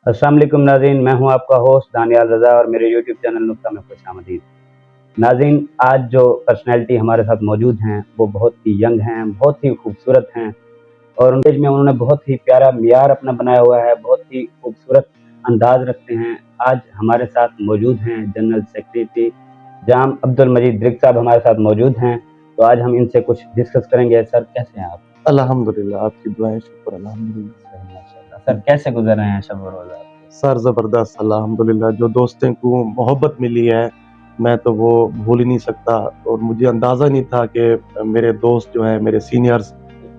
अस्सलाम वालेकुम नाज़रीन, मैं हूं आपका होस्ट दानियाल रज़ा और मेरे यूट्यूब चैनल नुक्ता में खुशामदीद। नाज़रीन, आज जो पर्सनैलिटी हमारे साथ मौजूद हैं वो बहुत ही यंग हैं, बहुत ही खूबसूरत हैं और उनके में उन्होंने बहुत ही प्यारा मियार अपना बनाया हुआ है, बहुत ही खूबसूरत अंदाज़ रखते हैं। आज हमारे साथ मौजूद हैं जनरल सेक्रेटरी जाम अब्दुल मजीद ब्रिक साहब हमारे साथ मौजूद हैं, तो आज हम इनसे कुछ डिस्कस करेंगे। सर कैसे हैं आप? अल्हम्दुलिल्लाह, आपकी दुआएं शुक्र अल्हम्दुलिल्लाह। सही माशाल्लाह। सर कैसे गुज़र रहे हैं शब व रोज़ आपके? सर ज़बरदस्त अल्हम्दुलिल्लाह, जो दोस्तों को मोहब्बत मिली है मैं तो वो भूल ही नहीं सकता और मुझे अंदाज़ा नहीं था कि मेरे दोस्त जो हैं मेरे सीनियर्स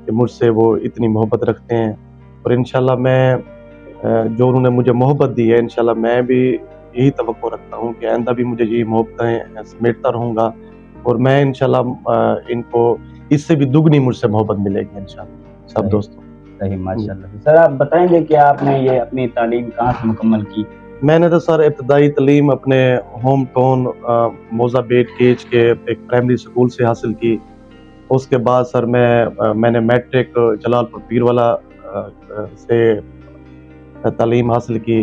कि मुझसे वो इतनी मोहब्बत रखते हैं और इंशाल्लाह मैं जो उन्होंने मुझे मोहब्बत दी है इंशाल्लाह मैं भी यही तवक्को रखता हूँ कि आइंदा भी मुझे यही मोहब्बतें समेटता रहूँगा और मैं इंशाल्लाह इनको इससे भी दुगनी मुझसे मोहब्बत मिलेगी इंशाल्लाह सब सही दोस्तों। सही माशाल्लाह। सर आप बताएंगे कि आपने ये अपनी तालीम कहाँ से मुकम्मल की? मैंने तो सर इब्तदाई तलीम अपने होम टाउन मोज़ा बेट केज के एक प्राइमरी स्कूल से हासिल की। उसके बाद सर मैंने मैट्रिक जलालपुर पीरवाला से तालीम हासिल की।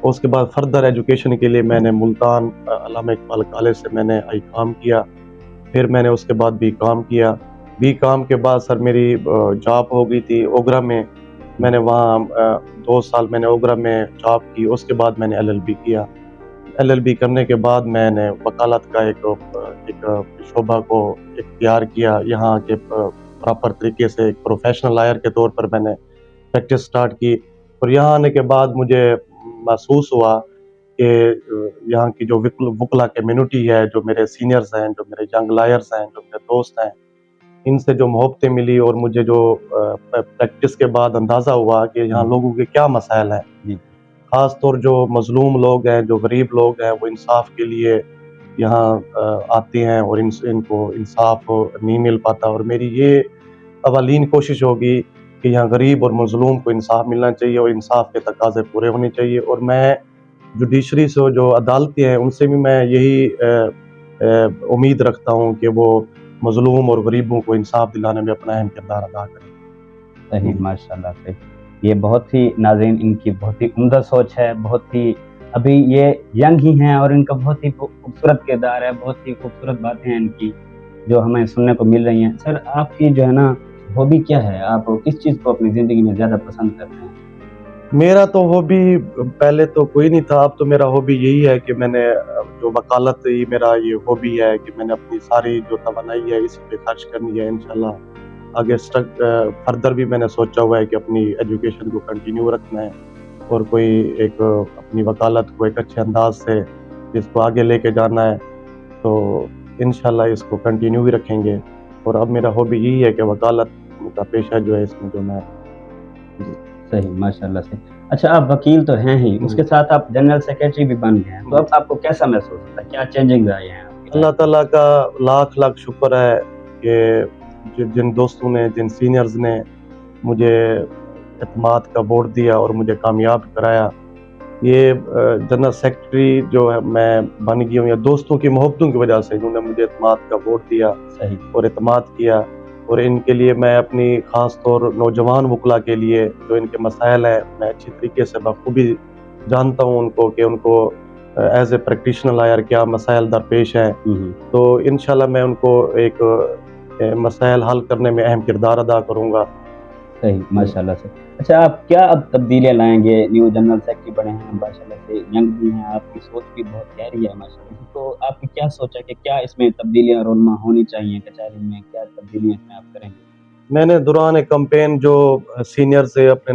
उसके बाद फर्दर एजुकेशन के लिए मैंने मुल्तान अल्लामा इकबाल कॉलेज से मैंने आई.कॉम किया। फिर मैंने उसके बाद बी.कॉम किया। बी.कॉम के बाद सर मेरी जॉब हो गई थी ओगरा में। मैंने वहाँ 2 साल मैंने ओगरा में जॉब की। उसके बाद मैंने एलएलबी किया। एलएलबी करने के बाद मैंने वकालत का एक शोबा को इख्तियार किया। यहाँ के प्रॉपर तरीके से एक प्रोफेशनल लॉयर के तौर पर मैंने प्रैक्टिस स्टार्ट की और यहाँ आने के बाद मुझे महसूस हुआ कि यहाँ की जो वकला कम्युनिटी है, जो मेरे सीनियर्स हैं, जो मेरे यंग लॉयर्स हैं, जो मेरे दोस्त हैं, इनसे जो मोहब्बतें मिली और मुझे जो प्रैक्टिस के बाद अंदाज़ा हुआ कि यहाँ लोगों के क्या मसाइल हैं। जी। ख़ास तौर जो मज़लूम लोग हैं, जो गरीब लोग हैं, वो इंसाफ़ के लिए यहाँ आते हैं और इनको इंसाफ़ नहीं मिल पाता और मेरी ये अवलीन कोशिश होगी कि यहाँ गरीब और मज़लूम को इंसाफ़ मिलना चाहिए और इंसाफ़ के तकाज़े पूरे होने चाहिए और मैं जुडिशरी से जो अदालतें हैं उनसे भी मैं यही उम्मीद रखता हूँ कि वो मज़लूम और गरीबों को इंसाफ़ दिलाने में अपना अहम किरदार अदा करें। सही माशाल्लाह से। ये बहुत ही नाज़रीन इनकी बहुत ही उम्दा सोच है, बहुत ही अभी ये यंग ही हैं और इनका बहुत ही खूबसूरत किरदार है, बहुत ही खूबसूरत बातें हैं इनकी, जो हमें सुनने को मिल रही हैं। सर आपकी जो है ना हॉबी क्या है? आप किस चीज़ को अपनी ज़िंदगी में ज़्यादा पसंद करते हैं? मेरा तो हॉबी पहले तो कोई नहीं था, अब तो मेरा हॉबी यही है कि मैंने जो वकालत ही मेरा ये हॉबी है कि मैंने अपनी सारी जो तवानाई है इसी पे खर्च करनी है इंशाल्लाह। आगे फर्दर भी मैंने सोचा हुआ है कि अपनी एजुकेशन को कंटिन्यू रखना है और कोई एक अपनी वकालत को एक अच्छे अंदाज से इसको आगे लेके जाना है, तो इंशाल्लाह इसको कंटिन्यू भी रखेंगे और अब मेरा हॉबी यही है कि वकालत का पेशा जो है इसमें जो मैं सही माशाल्लाह से। अच्छा आप वकील तो हैं ही, उसके साथ आप जनरल सेक्रेटरी भी बन गए हैं, तो अब आपको कैसा महसूस होता है? क्या चेंजिंग्स आए हैं आपकी अल्लाह लाइफ में? ताला का लाख लाख शुक्र है कि जिन दोस्तों ने, जिन सीनियर्स ने मुझे एतमाद का वोट दिया और मुझे कामयाब कराया। ये जनरल सेक्रेटरी जो है मैं बन गया हूँ या दोस्तों की मोहब्बतों की वजह से इन्होंने मुझे एतमाद का वोट दिया सही। और एतमाद किया और इनके लिए मैं अपनी ख़ास तौर नौजवान वकला के लिए जो इनके मसाइल हैं मैं अच्छी तरीके से बखूबी जानता हूँ उनको कि उनको एज ए प्रैक्टिशनर लॉयर क्या मसाइल दरपेश हैं। तो इंशाल्लाह मैं उनको एक मसाइल हल करने में अहम किरदार अदा करूँगा। सही माशाल्लाह से। अच्छा आप क्या अब तब्दीलियाँ लाएँगे? न्यू जनरल सेक्रेटरी बने हैं माशाल्लाह से, यंग भी हैं, आपकी सोच भी बहुत गहरी है माशाल्लाह से। तो आपकी क्या सोच है कि क्या इसमें तब्दीलियाँ रोनमा होनी चाहिए कचहरी में? क्या तब्दीलियाँ इसमें आप करेंगे? मैंने दौरान कैंपेन जो सीनियर से अपने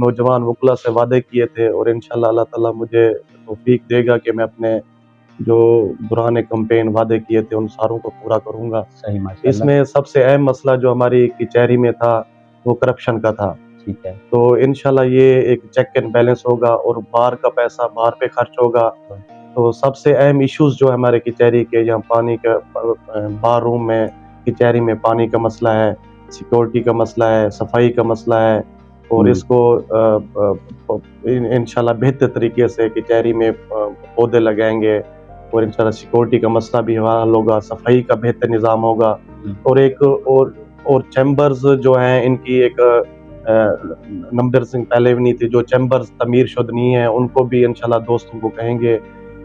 नौजवान वकला से वादे किए थे और इंशाल्लाह अल्लाह ताला मुझे तौफीक देगा कि मैं अपने जो दौरान कैंपेन वादे किए थे उन सारों को पूरा करूँगा। सही माशाल्लाह। इसमें सबसे अहम मसला जो हमारी कचहरी में था वो करप्शन का था। ठीक है। तो इंशाल्लाह ये एक चेक एंड बैलेंस होगा और बाहर का पैसा बाहर पे खर्च होगा। तो सबसे अहम इश्यूज़ जो हमारे कचहरी के यहाँ पानी का बार रूम में कचहरी में पानी का मसला है, सिक्योरिटी का मसला है, सफाई का मसला है और इसको इंशाल्लाह बेहतर तरीके से कचहरी में पौधे लगाएंगे और इंशाल्लाह सिक्योरिटी का मसला भी हल होगा, सफाई का बेहतर निज़ाम होगा और एक और चैम्बर्स जो हैं इनकी एक नंबर सिंह पहले भी नहीं थे, जो चैम्बर्स तमीर शुद नहीं है उनको भी इंशाल्लाह दोस्तों को कहेंगे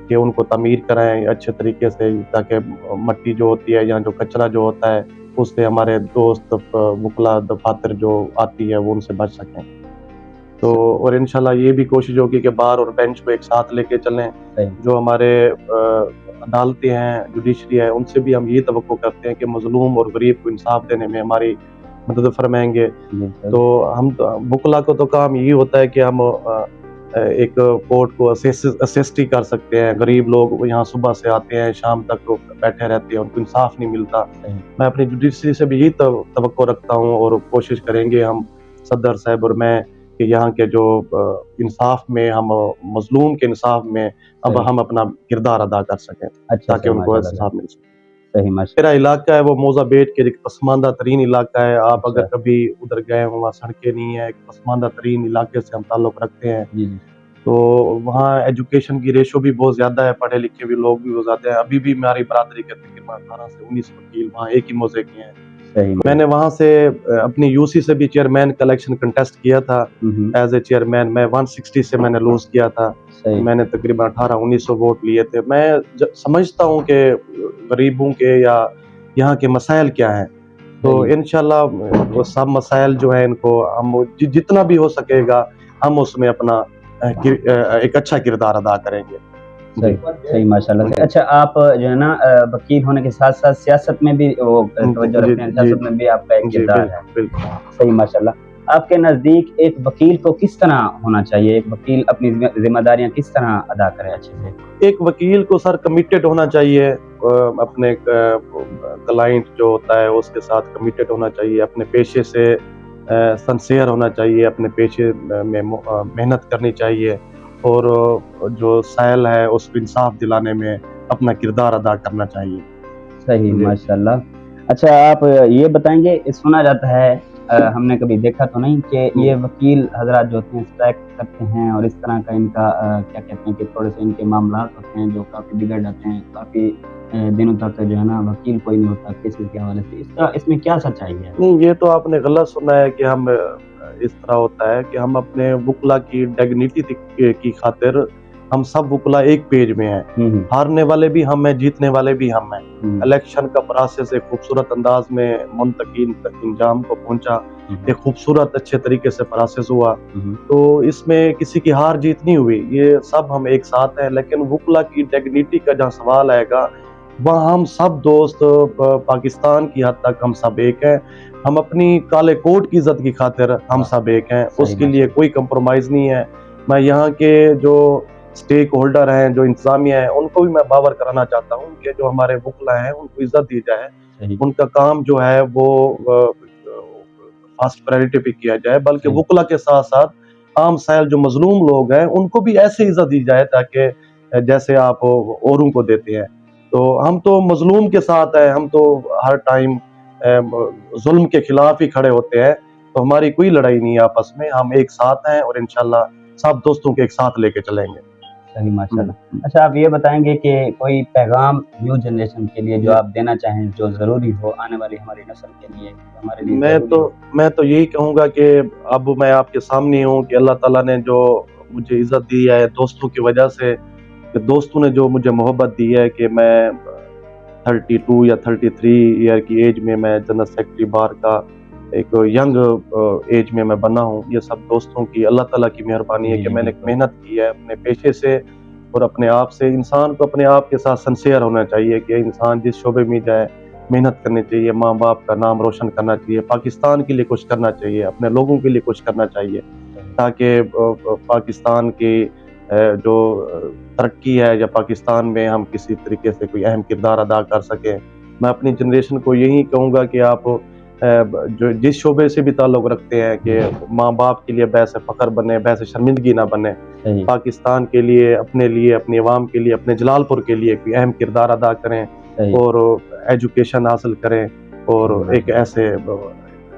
कि उनको तमीर कराएं अच्छे तरीके से, ताकि मट्टी जो होती है या जो कचरा जो होता है उससे हमारे दोस्त वकला दफातर जो आती है वो उनसे बच सकें। तो और इंशाल्लाह ये भी कोशिश होगी कि बार और बेंच को एक साथ लेके चलें। जो हमारे अदालतें हैं, जुडिशरी है, उनसे भी हम ये तवक्को करते हैं कि मजलूम और गरीब को इंसाफ देने में हमारी मदद फरमाएंगे। तो हम वकला को तो काम यही होता है कि हम एक कोर्ट को असिस्ट ही कर सकते हैं। गरीब लोग यहाँ सुबह से आते हैं, शाम तक बैठे रहते हैं, उनको इंसाफ नहीं मिलता। मैं अपनी जुडिशरी से भी यही तवक्को रखता हूँ और कोशिश करेंगे हम सदर साहब और मैं कि यहाँ के जो इंसाफ में हम मजलूम के इंसाफ में अब हम अपना किरदार अदा कर सकें, ताकि उनको इंसाफ मिल सके। सही माशाल्लाह। मेरा इलाका है वो मोजाबेट के एक पसमानदा तरीन इलाका है। आप अगर कभी उधर गए हो, वहाँ सड़कें नहीं है, एक पसमानदा तरीन इलाके से हम ताल्लुक़ रखते हैं। तो वहाँ एजुकेशन की रेशो भी बहुत ज़्यादा है, पढ़े लिखे भी लोग भी बहुत ज़्यादा है। अभी भी हमारी बरादरी के तकरीबन 18 से 19 वकील वहाँ एक ही मौजे के हैं। मैंने वहाँ से अपनी यूसी से भी चेयरमैन का इलेक्शन कंटेस्ट किया था एज ए चेयरमैन। मैं 160 से मैंने लूज किया था। मैंने तकरीबन 1800-1900 वोट लिए थे। मैं समझता हूँ कि गरीबों के या यहाँ के मसाइल क्या हैं, तो इंशाल्लाह वो सब मसाइल जो है इनको हम जितना भी हो सकेगा हम उसमें अपना एक अच्छा किरदार अदा करेंगे। सही माशाल्लाह से। अच्छा, आप जो है ना वकील होने के साथ साथ सियासत में भी वो तवज्जो रखते हैं, सियासत में भी आपका एक किरदार है। सही माशाल्लाह। आपके नज़दीक एक वकील को किस तरह होना चाहिए, एक वकील अपनी जिम्मेदारियां किस तरह अदा करे अच्छे से? एक वकील को सर कमिटेड होना चाहिए, अपने क्लाइंट जो होता है उसके साथ कमिटेड होना चाहिए, अपने पेशे से सिंसियर होना चाहिए, अपने पेशे में मेहनत करनी चाहिए और जो साइल है उसको इंसाफ दिलाने में अपना किरदार अदा करना चाहिए। सही माशाल्लाह। अच्छा, आप ये बताएंगे, सुना जाता है, हमने कभी देखा तो नहीं कि ये वकील हजरात जो होते हैं स्ट्राइक करते हैं और इस तरह का इनका क्या कहते हैं कि थोड़े से इनके मामला होते हैं जो काफ़ी बिगड़ जाते हैं, काफ़ी दिनों तक जो है ना वकील कोई नहीं होता केसेस के हवाले से। इसमें क्या सच्चाई है? नहीं, ये तो आपने गलत सुना है कि हम इस तरह होता है कि हम अपने वकला की डिग्निटी की खातिर हम सब वकला एक पेज में हैं। हारने वाले भी हम हैं, जीतने वाले भी हम हैं। इलेक्शन का प्रोसेस एक खूबसूरत अंदाज में मुंतकीन तक इंजाम को पहुंचा, एक खूबसूरत अच्छे तरीके से प्रोसेस हुआ। तो इसमें किसी की हार जीत नहीं हुई, ये सब हम एक साथ हैं। लेकिन वकला की डिग्निटी का जहाँ सवाल आएगा वहाँ हम सब दोस्त पाकिस्तान की हद तक हम सब एक हैं। हम अपनी काले कोट की इज्जत की खातिर हम सब एक हैं, उसके लिए कोई कंप्रोमाइज नहीं है। मैं यहाँ के जो स्टेक होल्डर हैं, जो इंतजामिया है, उनको भी मैं बावर कराना चाहता हूँ कि जो हमारे वकला हैं उनको इज्जत दी जाए, उनका काम जो है वो फर्स्ट प्रायोरिटी पे किया जाए, बल्कि वकला के साथ साथ आम साइल जो मजलूम लोग हैं उनको भी ऐसे इज्जत दी जाए ताकि जैसे आप औरों को देते हैं। तो हम तो मजलूम के साथ हैं, हम तो हर टाइम जुल्म के खिलाफ ही खड़े होते हैं। तो हमारी कोई लड़ाई नहीं है आपस में, हम एक साथ हैं और इंशाल्लाह सब दोस्तों के एक साथ लेके चलेंगे। सही माशाल्लाह। अच्छा, आप ये बताएंगे कि कोई पैगाम न्यू जनरेशन के लिए जो आप देना चाहें, जो ज़रूरी हो आने वाली हमारी नस्ल के लिए, हमारे लिए? मैं तो यही कहूँगा कि अब मैं आपके सामने हूँ कि अल्लाह ताला ने जो मुझे इज़्ज़त दी है दोस्तों की वजह से, कि दोस्तों ने जो मुझे मोहब्बत दी है कि मैं 32 या 33 ईयर की एज में मैं जनरल सेक्रेटरी बार का एक यंग एज में मैं बना हूँ। ये सब दोस्तों की, अल्लाह ताला की मेहरबानी है कि मैंने मेहनत की है अपने पेशे से और अपने आप से। इंसान को अपने आप के साथ सिंसियर होना चाहिए कि इंसान जिस शोबे में जाए मेहनत करनी चाहिए, माँ बाप का नाम रोशन करना चाहिए, पाकिस्तान के लिए कुछ करना चाहिए, अपने लोगों के लिए कुछ करना चाहिए, ताकि पाकिस्तान की जो तरक्की है या पाकिस्तान में हम किसी तरीके से कोई अहम किरदार अदा कर सकें। मैं अपनी जनरेशन को यही कहूँगा कि आप जो जिस शोबे से भी ताल्लुक़ रखते हैं कि माँ बाप के लिए बैसे फ़ख्र बने, बैसे शर्मिंदगी ना बने, पाकिस्तान के लिए, अपनी अवाम के लिए, अपने जलालपुर के लिए कोई अहम किरदार अदा करें और एजुकेशन हासिल करें और एक ऐसे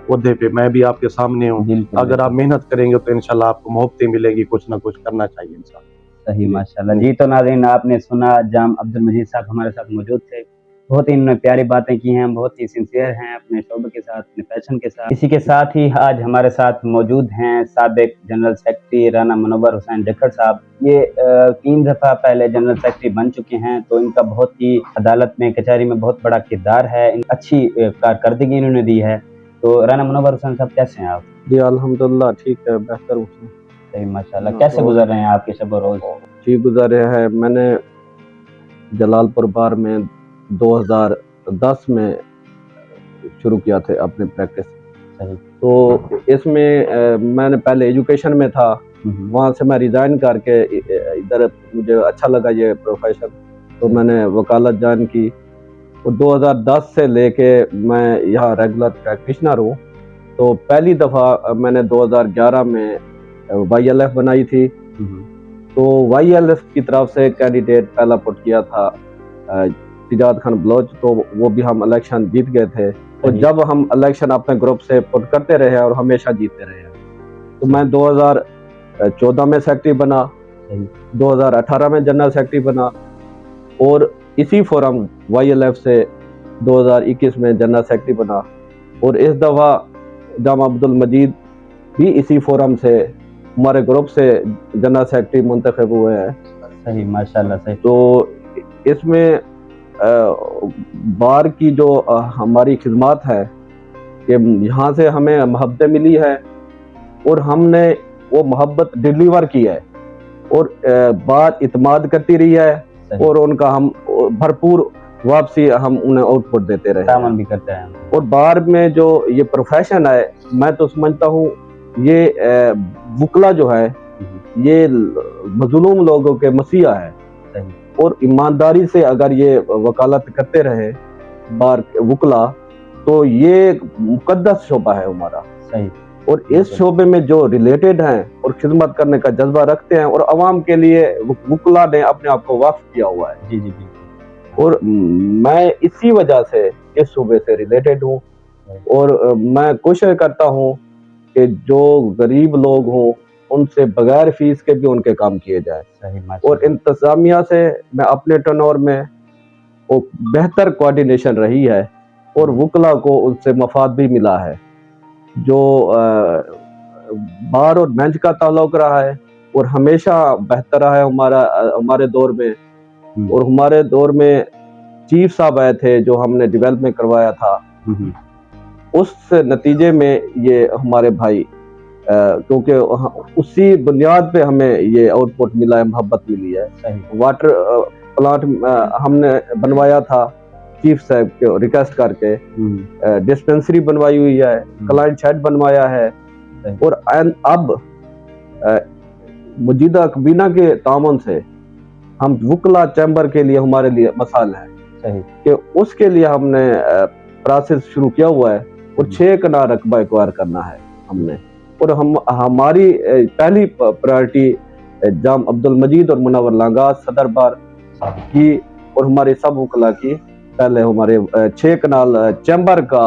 ओहदे पे मैं भी आपके सामने हूँ। अगर आप मेहनत करेंगे तो इंशाल्लाह आपको मोहब्बतें मिलेंगी, कुछ ना कुछ करना चाहिए इंसान। सही माशाल्लाह जी। तो नाज़रीन, आपने सुना, जाम अब्दुल मजीद साहब हमारे साथ मौजूद थे। बहुत ही इन्होंने प्यारी बातें की हैं, बहुत ही सिंसियर हैं अपने शोबे के साथ, अपने पैशन के साथ। इसी के साथ ही आज हमारे साथ मौजूद हैं साबिक जनरल सेक्रेटरी राना मुनव्वर हुसैन जक्खड़ साहब। ये 3 दफ़ा पहले जनरल सेक्रेटरी बन चुके हैं, तो इनका बहुत ही अदालत में, कचहरी में बहुत बड़ा किरदार है, अच्छी कारकर्दगी इन्होंने दी है। तो राना मुनव्वर हुसैन साहब कैसे हैं आप? जी अल्हम्दुलिल्लाह ठीक है, बेहतर हूँ। सही माशाल्लाह। कैसे गुजर रहे हैं आपके शब रोज़? ठीक गुजर रहे हैं। मैंने जलालपुर बार में 2010 में शुरू किया थे अपनी प्रैक्टिस। सही। तो इसमें मैंने पहले एजुकेशन में था, वहाँ से मैं रिज़ाइन करके इधर मुझे अच्छा लगा ये प्रोफेशन, तो मैंने वकालत ज्वाइन की। और 2010 से लेके मैं यहाँ रेगुलर प्रैक्टिशनर हूँ। तो पहली दफ़ा मैंने 2011 में YLF बनाई थी। तो YLF की तरफ से कैंडिडेट पहला पुट किया था सिजाद खान बलोच, तो वो भी हम इलेक्शन जीत गए थे। तो जब हम इलेक्शन अपने ग्रुप से पुट करते रहे और हमेशा जीतते रहे, तो मैं 2014 में सेक्रेटरी बना, 2018 में जनरल सेक्रेटरी बना, और इसी फोरम YLF से 2021 में जनरल सेक्रेटरी बना। और इस दफ़ा जामा अब्दुल मजीद भी इसी फोरम से हमारे ग्रुप से जनरल सेक्रेटरी मुंतखब हुए हैं। सही माशाल्लाह। सही। तो इसमें बार की जो हमारी खिदमत है कि यहाँ से हमें मोहब्बतें मिली है और हमने वो मोहब्बत डिलीवर की है, और बार इत्माद करती रही है, और उनका हम भरपूर वापसी हम उन्हें आउटपुट देते रहे, तामन भी करते हैं। और बार में जो ये प्रोफेशन है, मैं तो समझता हूँ ये वकला जो है ये मजलूम लोगों के मसीहा है। सही। और ईमानदारी से अगर ये वकालत करते रहे बार वकला, तो ये मुकद्दस शोबा है हमारा। सही। और इस शोबे में जो रिलेटेड हैं और खिदमत करने का जज्बा रखते हैं, और आवाम के लिए वकला ने अपने आप को वक्फ किया हुआ है। जी जी जी। और मैं इसी वजह से इस शोबे से रिलेटेड हूँ, और मैं कोशिश करता हूँ कि जो गरीब लोग हों उनसे बगैर फीस के भी उनके काम किए जाए। और इंतजामिया से मैं अपने टर्नओवर में वो बेहतर कोऑर्डिनेशन रही है, और वकला को उनसे मफाद भी मिला है। जो बार और बेंच का ताल्लुक रहा है और हमेशा बेहतर रहा है हमारे दौर में। और हमारे दौर में चीफ साहब आए थे जो हमने डेवलपमेंट करवाया था, उस नतीजे में ये हमारे भाई क्योंकि उसी बुनियाद पे हमें ये आउटपुट मिला है, मोहब्बत मिली है। वाटर प्लांट हमने बनवाया था चीफ साहब को रिक्वेस्ट करके, डिस्पेंसरी बनवाई हुई है, क्लाइंट शेड बनवाया है, और अब मजीदा कबीना के तामन से हम वकला चैम्बर के लिए हमारे लिए मसाल है कि उसके लिए हमने प्रोसेस शुरू किया हुआ है, और 6 कनाल रकबा एक्वायर करना है हमने। और हमारी पहली प्रायोरिटी जाम अब्दुल मजीद और मुनव्वर लांगास सदर बार की, और हमारे सब वकला की पहले हमारे 6 कनाल चैम्बर का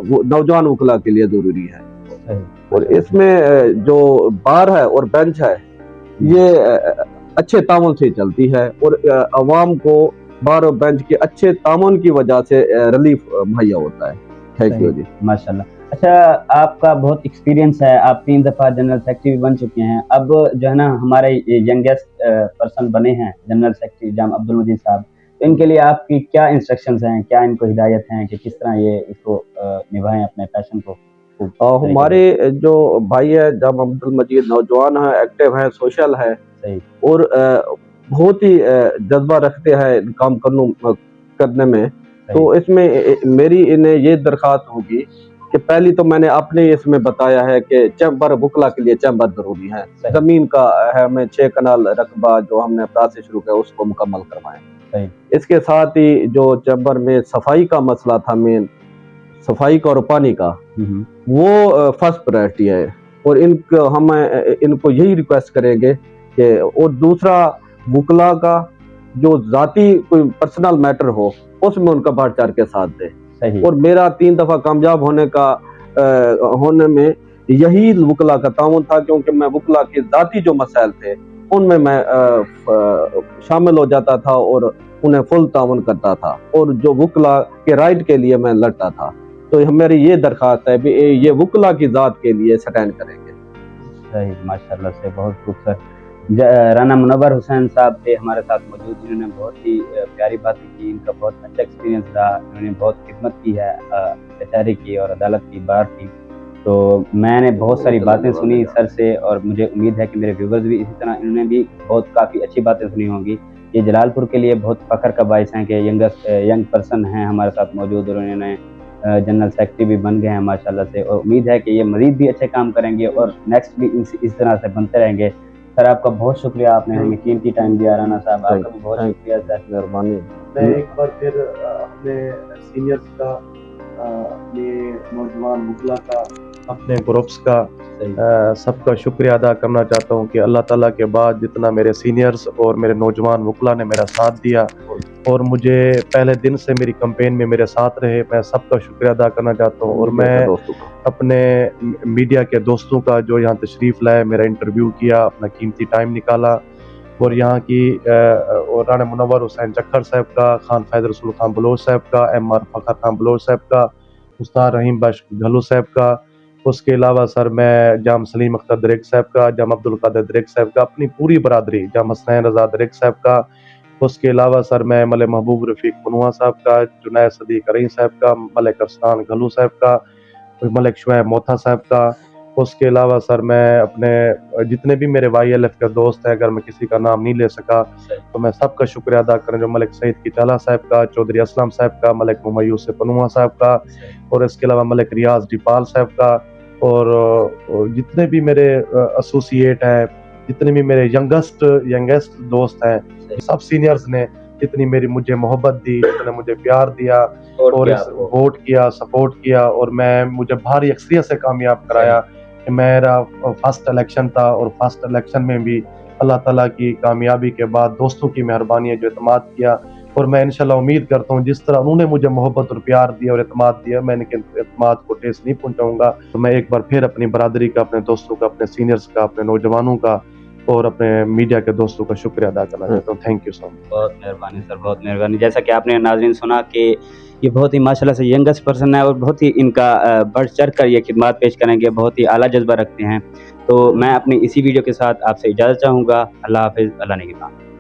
नौजवान वकला के लिए जरूरी है। और इसमें जो बार है और बेंच है ये अच्छे तामुन से चलती है, और अवाम को बार और बेंच के अच्छे तामुन की वजह से रिलीफ मुहैया होता है। थैंक यू जी। माशाल्लाह। अच्छा, आपका बहुत एक्सपीरियंस है, आप 3 दफ़ा जनरल सेक्रेटरी भी बन चुके हैं। अब जो है ना हमारे यंगेस्ट पर्सन बने हैं जनरल सेक्रेटरी जाम अब्दुल मजीद साहब, तो इनके लिए आपकी क्या इंस्ट्रक्शंस हैं, क्या इनको हिदायत हैं कि किस तरह ये इसको निभाएं अपने पैशन को? हमारे जो भाई है जाम अब्दुल मजीद नौजवान है, एक्टिव है, सोशल है, और बहुत ही जज्बा रखते हैं काम करने में। तो इसमें मेरी इन्हें ये दरख्वास्त होगी कि पहली तो मैंने अपने इसमें बताया है कि चैम्बर वकला के लिए चैम्बर जरूरी है, जमीन का है, हमें 6 कनाल रकबा जो हमने प्रोसेस शुरू किया उसको मुकम्मल करवाएं। इसके साथ ही जो चैम्बर में सफाई का मसला था, मेन सफाई का और पानी का, वो फर्स्ट प्रायोरिटी है, और हम इनको यही रिक्वेस्ट करेंगे कि, और दूसरा वकला का जो जाती कोई पर्सनल मैटर हो उसमें उनका बढ़ चढ़ के साथ दे। और मेरा 3 दफा कामयाब होने में यही वकला का ताउन था, क्योंकि मैं वकला के जाती जो मसाइल थे ان میں شامل ہو جاتا تھا اور انہیں فل تعاون کرتا تھا، اور جو وکلا کے رائٹ کے لیے میں لڑتا تھا. تو میری یہ درخواست ہے کہ یہ وکلا کی ذات کے لیے سٹینڈ کریں گے. صحیح، ماشاءاللہ سے بہت خوبصورت. رانا منور حسین صاحب تھے ہمارے ساتھ موجود، انہوں نے بہت ہی پیاری باتیں کی، ان کا بہت اچھا ایکسپیرینس رہا، انہوں نے بہت خدمت کی ہے کچہری کی اور عدالت کی بار کی. تو میں نے بہت ساری باتیں سنی سر سے، اور مجھے امید ہے کہ میرے ویورز بھی اسی طرح انہوں نے بھی بہت کافی اچھی باتیں سنی ہوں گی. یہ جلال پور کے لیے بہت فخر کا باعث ہیں کہ ینگ پرسن ہیں ہمارے ساتھ موجود، اور انہوں نے جنرل سیکرٹری بھی بن گئے ہیں ماشاءاللہ سے، اور امید ہے کہ یہ مزید بھی اچھے کام کریں گے اور نیکسٹ بھی اس طرح سے بنتے رہیں گے. سر آپ کا بہت شکریہ، آپ نے ہمیں قیمتی ٹائم دیا. رانا صاحب آپ کا بھی بہت شکریہ سر. مہربانی. میں ایک بار پھر اپنے سینئرز کا، اپنے نوجوان وکلا کا، اپنے گروپس کا سب کا شکریہ ادا کرنا چاہتا ہوں کہ اللہ تعالیٰ کے بعد جتنا میرے سینئرز اور میرے نوجوان وکلا نے میرا ساتھ دیا اور مجھے پہلے دن سے میری کمپین میں میرے ساتھ رہے، میں سب کا شکریہ ادا کرنا چاہتا ہوں. اور میں اپنے میڈیا کے دوستوں کا جو یہاں تشریف لائے، میرا انٹرویو کیا، اپنا قیمتی ٹائم نکالا، اور یہاں کی اور رانا منور حسین چکھر صاحب کا، خان فیض رسول خان بلوچ صاحب کا، ایم آر فخر خان بلوچ صاحب کا، استاد رحیم بخش گھلو صاحب کا. اس کے علاوہ سر میں جام سلیم اختر دریک صاحب کا، جام عبد القادر دریک صاحب کا، اپنی پوری برادری، جام حسنین رضا دریک صاحب کا. اس کے علاوہ سر میں ملک محبوب رفیق پنوا صاحب کا، جنید صدیق کریم صاحب کا، ملک ارسلان گھلو صاحب کا، ملک شعیب موتھا صاحب کا. اس کے علاوہ سر میں اپنے جتنے بھی میرے وائی ایل ایف کے دوست ہیں، اگر میں کسی کا نام نہیں لے سکا تو میں سب کا شکریہ ادا کریں، جو ملک سعید کچالہ صاحب کا، چودھری اسلم صاحب کا، ملک محمد یوسف پنوا صاحب کا، اور اس کے علاوہ ملک ریاض ڈیپال صاحب کا، اور جتنے بھی میرے ایسوسیٹ ہیں، جتنے بھی میرے ینگسٹ دوست ہیں، سب سینئرز نے جتنی میری مجھے محبت دی، جتنے مجھے پیار دیا اور ووٹ کیا، سپورٹ کیا، اور مجھے بھاری اکثریت سے کامیاب کرایا. کہ میرا فرسٹ الیکشن تھا، اور فرسٹ الیکشن میں بھی اللہ تعالیٰ کی کامیابی کے بعد دوستوں کی مہربانی ہے جو اعتماد کیا. اور میں انشاءاللہ امید کرتا ہوں جس طرح انہوں نے مجھے محبت اور پیار دیا اور اعتماد دیا، میں ان کے اعتماد کو ٹھیس نہیں پہنچاؤں گا. تو میں ایک بار پھر اپنی برادری کا، اپنے دوستوں کا، اپنے سینئرز کا، اپنے نوجوانوں کا اور اپنے میڈیا کے دوستوں کا شکریہ ادا کرنا چاہتا ہوں. تھینک یو سو مچ. بہت مہربانی سر، بہت مہربانی. جیسا کہ آپ نے ناظرین سنا کہ یہ بہت ہی ماشاءاللہ سے ینگسٹ پرسن ہے، اور بہت ہی ان کا بڑھ چڑھ کر یہ خدمات پیش کریں گے، بہت ہی اعلیٰ جذبہ رکھتے ہیں. تو میں اپنی اسی ویڈیو کے ساتھ آپ سے اجازت چاہوں گا. اللہ حافظ، اللہ نگہبان.